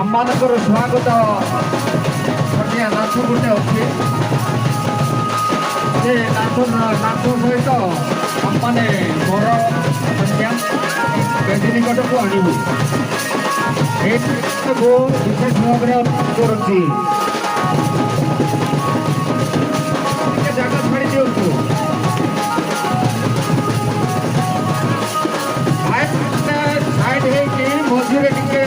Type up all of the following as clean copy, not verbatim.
ଆମମାନଙ୍କର ସ୍ୱାଗତ ନାଚ ଗୋଟେ ଅଛି। ସେ ନାଚ ସହିତ ଆମମାନେ ବର କନ୍ୟା ବେଦି ନିକଟକୁ ଆଣିବୁ। ଏକୁ ବିଶେଷ ଭାବରେ ଅନୁରୋଧ କରୁଛି। ଟିକେ ଜାଗା ଛାଡ଼ି ଦିଅନ୍ତୁ। ସାଇଡ୍ ହେଇକି ମଝିରେ ଟିକେ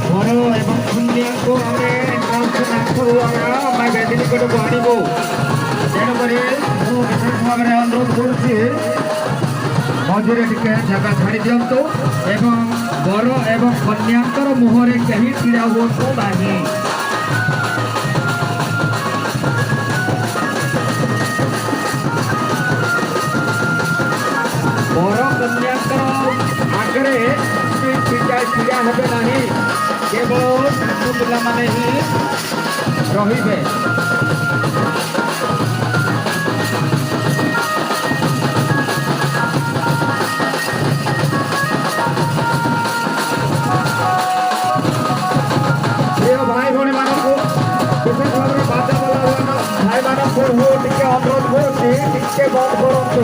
ବର ଏବଂ କନ୍ୟାକୁ ଆମେ ବେଦି ନିକଟକୁ ଆଣିବୁ। ତେଣୁକରି ମୁଁ ବିଶେଷ ଭାବରେ ଅନୁରୋଧ କରୁଛି ମଝିରେ ଟିକେ ଜାଗା ଛାଡ଼ି ଦିଅନ୍ତୁ ଏବଂ ବର ଏବଂ କନ୍ୟାଙ୍କର ମୁହଁରେ କେହି ଛିଡ଼ା ହୁଅନ୍ତୁ ନାହିଁ। ବର କନ୍ୟାଙ୍କର ଆଗରେ ଛିଡ଼ା ହେବେ ନାହିଁ, କେବଳ ଛୋଟ ପିଲାମାନେ ହିଁ ରହିବେ। ଭାଇ ଭଉଣୀ ମାନଙ୍କୁ ବିଶେଷ ଭାବରେ ବାଜା ଭାଇମାନଙ୍କୁ ଟିକେ ଅନୁରୋଧ କରୁଛି, ଟିକେ ବନ୍ଦ କରନ୍ତୁ।